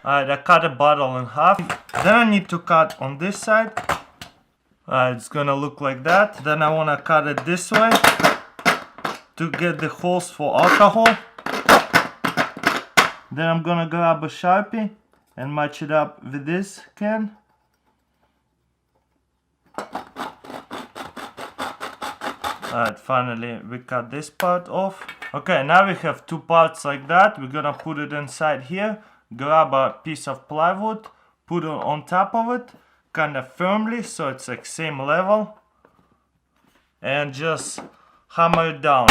Alright, I cut a bottle in half. Then I need to cut on this side. It's gonna look like that. Then I wanna cut it this way to get the holes for alcohol. Then I'm gonna grab a Sharpie and match it up with this can. Alright, finally we cut this part off. Okay, now we have two parts like that. We're gonna put it inside here. Grab a piece of plywood, put it on top of it, kind of firmly so it's like same level. And just hammer it down.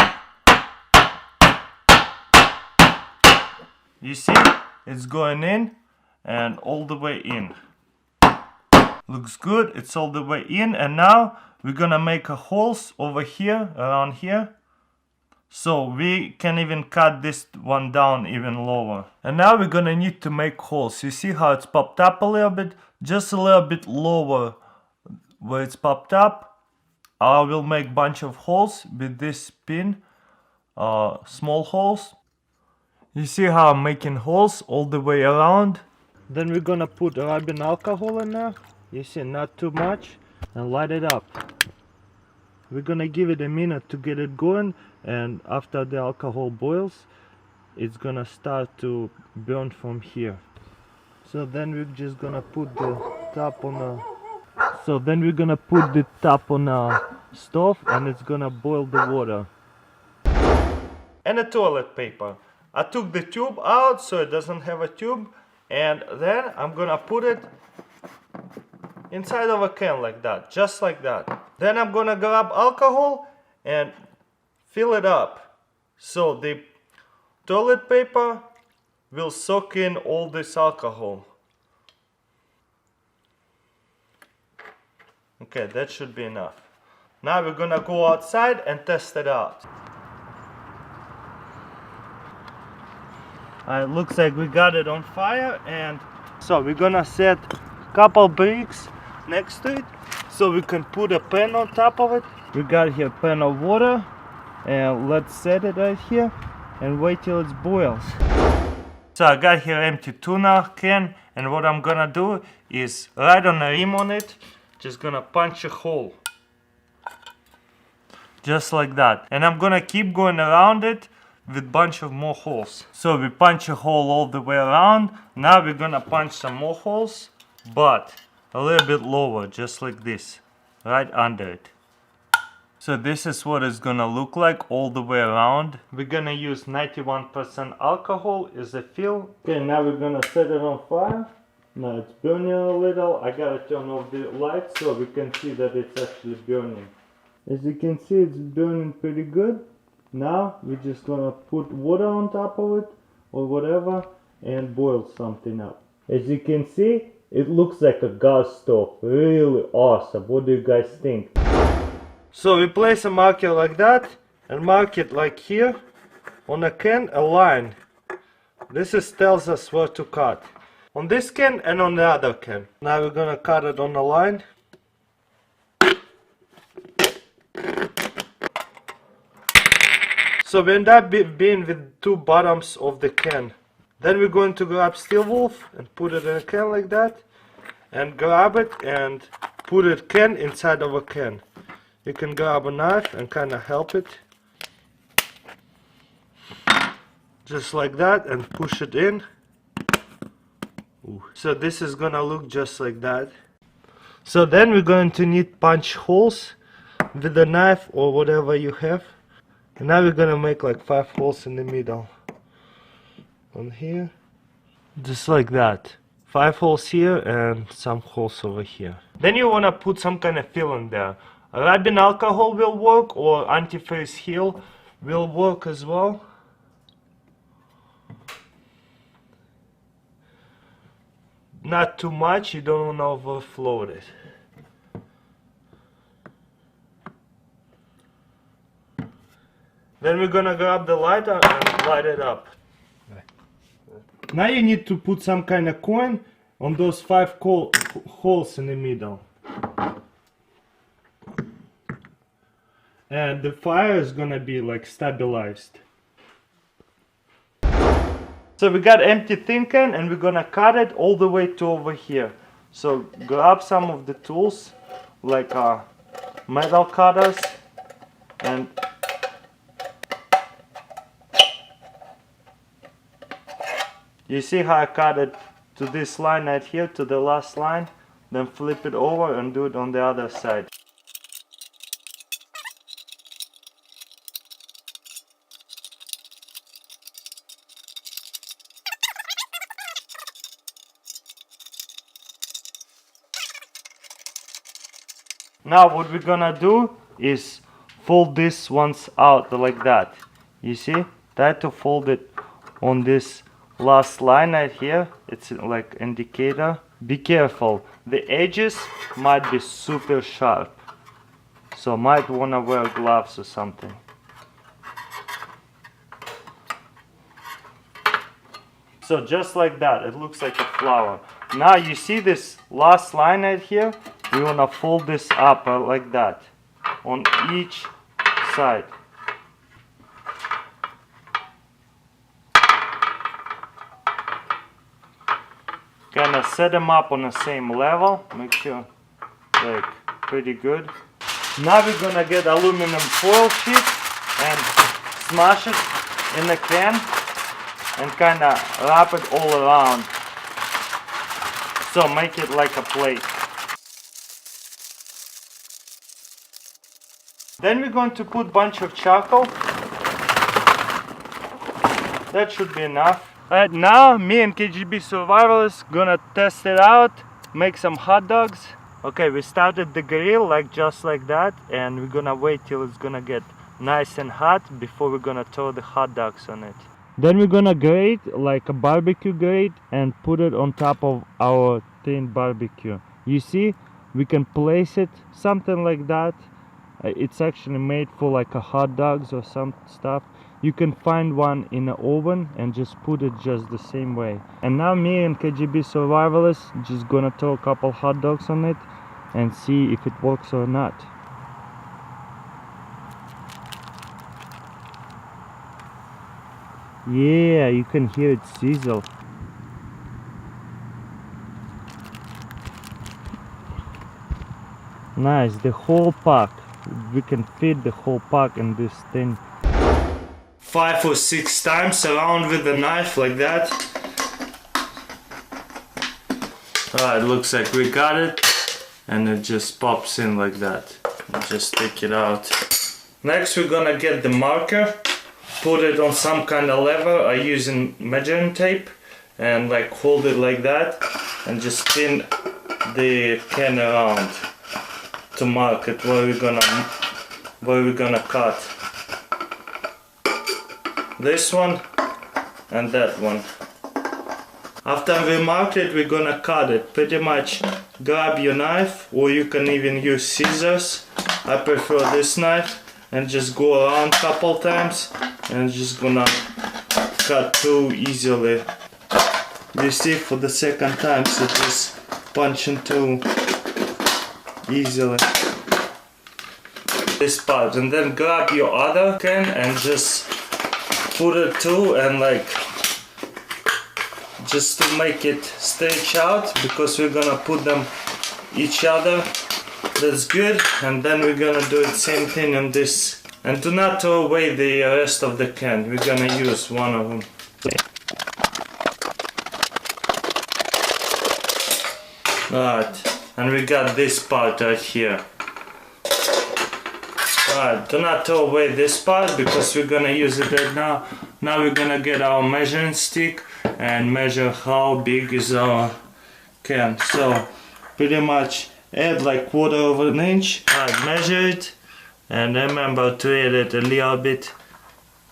You see, it's going in and all the way in. Looks good, it's all the way in, and now we're gonna make a holes over here, around here. So we can even cut this one down even lower. And now we're gonna need to make holes. You see how it's popped up a little bit? Just a little bit lower where it's popped up. I will make bunch of holes with this pin, small holes. You see how I'm making holes all the way around? Then we're gonna put rubbing alcohol in there. You see, not too much, and light it up. We're gonna give it a minute to get it going, and after the alcohol boils, it's gonna start to burn from here. So then we're just gonna put the top on a stove, and it's gonna boil the water. And a toilet paper. I took the tube out so it doesn't have a tube, and then I'm gonna put it inside of a can like that, just like that. Then I'm gonna grab alcohol and fill it up so the toilet paper will soak in all this alcohol. Okay, that should be enough. Now we're gonna go outside and test it out. It looks like we got it on fire, and so we're gonna set a couple bricks next to it so we can put a pan on top of it. We got here a pan of water, and let's set it right here and wait till it boils. So I got here empty tuna can, and what I'm gonna do is right on the rim on it, just gonna punch a hole. Just like that. And I'm gonna keep going around it with bunch of more holes. So we punch a hole all the way around. Now we're gonna punch some more holes, but a little bit lower, just like this, right under it. So this is what it's gonna look like all the way around. We're gonna use 91% alcohol as a fill. Okay, now we're gonna set it on fire. Now it's burning a little. I gotta turn off the light so we can see that it's actually burning. As you can see, it's burning pretty good. Now we're just gonna put water on top of it or whatever and boil something up. As you can see, it looks like a gas stove. Really awesome. What do you guys think? So we place a marker like that and mark it like here on a can, a line. This tells us where to cut. On this can and on the other can. Now we're gonna cut it on the line. So we end up being with two bottoms of the can. Then we're going to grab steel wool and put it in a can like that, and grab it and put it can inside of a can. You can grab a knife and kind of help it, just like that, and push it in. Ooh. So this is gonna look just like that. So then we're going to need punch holes with a knife or whatever you have. And now we're gonna make like 5 holes in the middle. On here. Just like that. 5 holes here and some holes over here. Then you wanna put some kind of fill in there. Rubbing alcohol will work, or antifreeze heel will work as well. Not too much, you don't wanna overflow it. Then we're gonna grab the lighter and light it up. Now you need to put some kind of coin on those 5 holes in the middle. And the fire is gonna be like stabilized. So we got empty tin can and we're gonna cut it all the way to over here. So grab some of the tools like metal cutters and you see how I cut it to this line right here, to the last line, then flip it over and do it on the other side. Now what we're gonna do is fold this ones out like that. You see? Try to fold it on this last line right here. It's like indicator. Be careful. The edges might be super sharp. So might wanna wear gloves or something. So just like that, it looks like a flower. Now you see this last line right here? We want to fold this up like that on each side. Kind of set them up on the same level, make sure like pretty good. Now we're gonna get aluminum foil sheet and smash it in the can and kind of wrap it all around. So make it like a plate. Then we're going to put bunch of charcoal. That should be enough. Alright, now me and KGB survivors gonna test it out, make some hot dogs. Okay, we started the grill like just like that, and we're gonna wait till it's gonna get nice and hot before we're gonna throw the hot dogs on it. Then we're gonna grate like a barbecue grate and put it on top of our tin barbecue. You see, we can place it something like that. It's actually made for like a hot dogs or some stuff. You can find one in the oven and just put it just the same way. And now me and KGB survivalists just gonna throw a couple hot dogs on it and see if it works or not. Yeah, you can hear it sizzle. Nice, the whole pack. We can fit the whole pack in this thing. 5 or 6 times around with the knife like that. Alright, looks like we got it. And it just pops in like that. Just take it out. Next we're gonna get the marker. Put it on some kind of lever. I'm using measuring tape. And like hold it like that. And just spin the can around to mark it where we're gonna cut. This one and that one. After we marked it, we're gonna cut it. Pretty much grab your knife, or you can even use scissors. I prefer this knife, and just go around couple times and just gonna cut through easily. You see, for the second time it is punching through easily this part. And then grab your other can and just put it through, and like just to make it stretch out, because we're gonna put them each other. That's good. And then we're gonna do the same thing on this. And do not throw away the rest of the can. We're gonna use one of them. Alright, and we got this part right here. Alright, do not throw away this part because we're gonna use it right now. Now we're gonna get our measuring stick and measure how big is our can. So pretty much add like 1/4 of an inch. Alright, measure it and remember to add it a little bit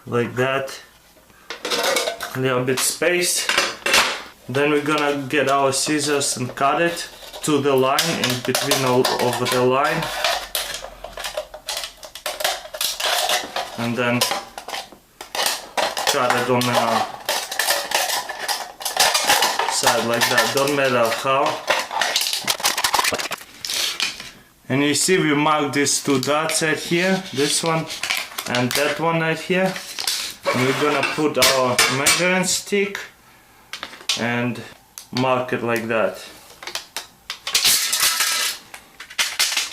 like that. A little bit space. Then we're gonna get our scissors and cut it to the line, in between all over the line. And then cut it on the side like that, don't matter how. And you see we marked these 2 dots right here, this one and that one right here. And we're gonna put our measuring stick and mark it like that.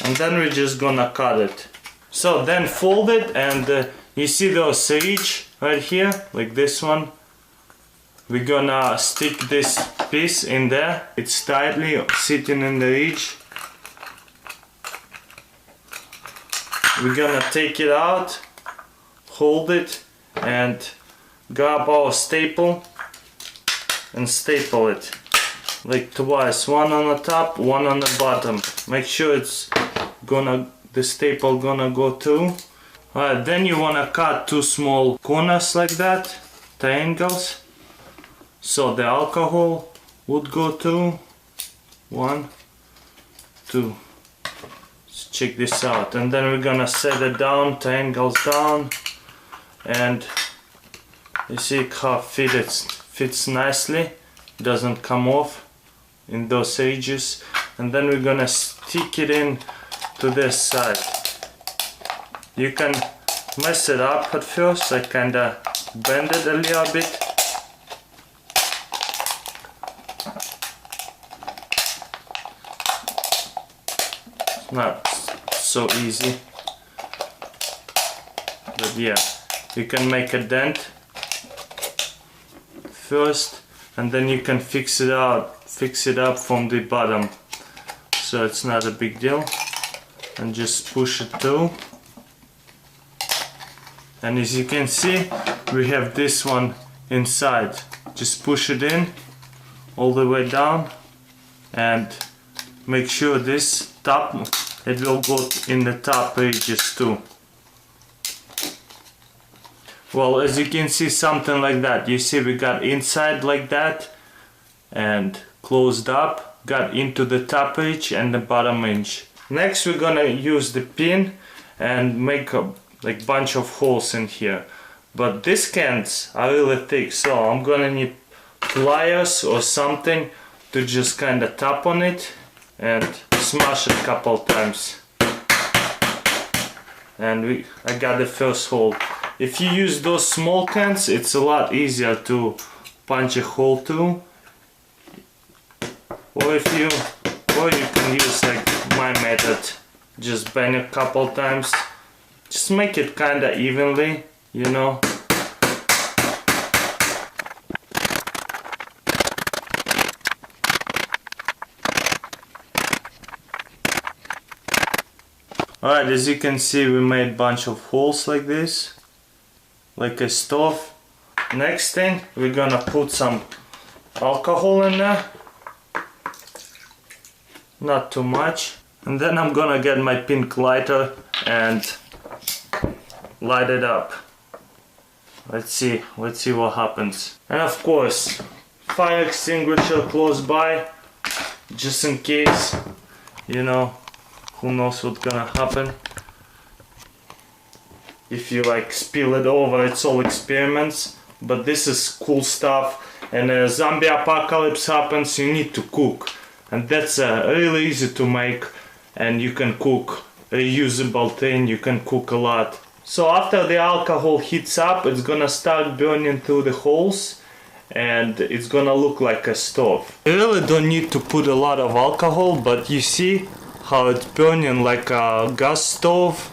And then we're just gonna cut it. So then fold it, and you see those ridge right here, like this one. We're gonna stick this piece in there. It's tightly sitting in the ridge. We're gonna take it out, hold it, and grab our staple and staple it like twice, one on the top, one on the bottom. Make sure the staple gonna go through. Alright, then you wanna cut two small corners like that, triangles, so the alcohol would go through. 1, 2. Let's check this out, and then we're gonna set it down, triangles down, and you see how fits nicely, doesn't come off in those edges. And then we're gonna stick it in to this side. You can mess it up at first, I kinda bend it a little bit. It's not so easy, but yeah, you can make a dent first, and then you can fix it up from the bottom, so it's not a big deal. And just push it through, and as you can see, we have this one inside. Just push it in all the way down, and make sure this top, it will go in the top edges too. Well, as you can see, something like that. You see we got inside like that and closed up, got into the top edge and the bottom edge. Next we're gonna use the pin and make a bunch of holes in here. But these cans are really thick, so I'm gonna need pliers or something to just kinda tap on it and smash it a couple times. And I got the first hole. If you use those small cans, it's a lot easier to punch a hole through. Or you can use like my method, just bang a couple times, just make it kinda evenly, you know. Alright, as you can see, we made a bunch of holes like this, like a stove. Next thing, we're gonna put some alcohol in there. Not too much. And then I'm gonna get my pink lighter and light it up. Let's see what happens. And of course, fire extinguisher close by, just in case, you know, who knows what's gonna happen. If you like spill it over, it's all experiments, but this is cool stuff. And a zombie apocalypse happens, you need to cook. And that's really easy to make, and you can cook reusable thing, you can cook a lot. So after the alcohol heats up, it's gonna start burning through the holes, and it's gonna look like a stove. You really don't need to put a lot of alcohol, but you see how it's burning like a gas stove.